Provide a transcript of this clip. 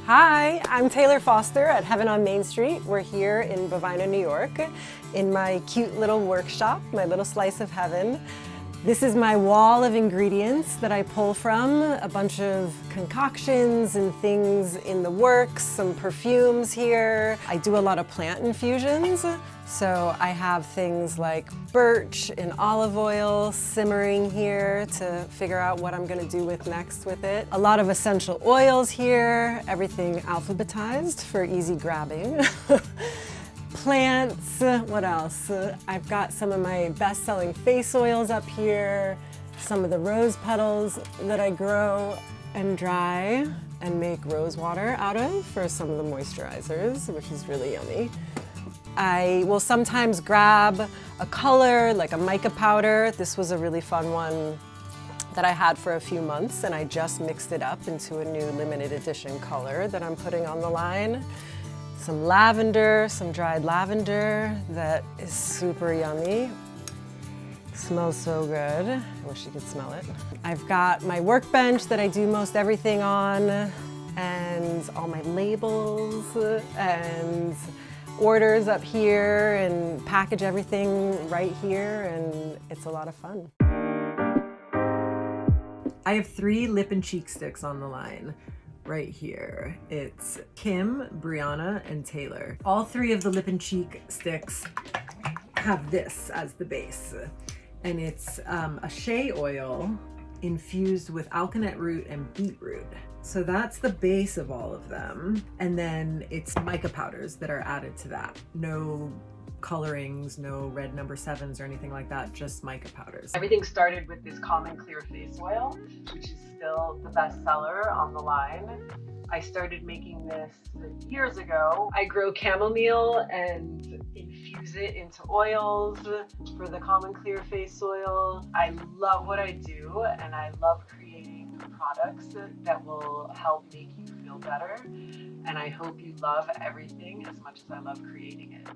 Hi, I'm Taylor Foster at Heaven on Main Street. We're here in Bovina, New York, in my cute little workshop, my little slice of heaven. This is my wall of ingredients that I pull from, a bunch of concoctions and things in the works, some perfumes here. I do a lot of plant infusions, so I have things like birch and olive oil simmering here to figure out what I'm gonna do next with it. A lot of essential oils here, everything alphabetized for easy grabbing. Plants, what else? I've got some of my best-selling face oils up here, some of the rose petals that I grow and dry and make rose water out of for some of the moisturizers, which is really yummy. I will sometimes grab a color, like a mica powder. This was a really fun one that I had for a few months, and I just mixed it up into a new limited edition color that I'm putting on the line. Some lavender, some dried lavender that is super yummy. Smells so good. I wish you could smell it. I've got my workbench that I do most everything on, and all my labels and orders up here, and package everything right here, and it's a lot of fun. I have 3 lip and cheek sticks on the line. Right here. It's Kim, Brianna, and Taylor. All 3 of the lip and cheek sticks have this as the base. And it's a shea oil infused with alkanet root and beetroot. So that's the base of all of them. And then it's mica powders that are added to that. No colorings, no red number 7s or anything like that, just mica powders. Everything started with this common clear face oil, which is still the best seller on the line. I started making this years ago. I grow chamomile and infuse it into oils for the common clear face oil. I love what I do, and I love creating products that will help make you feel better. And I hope you love everything as much as I love creating it.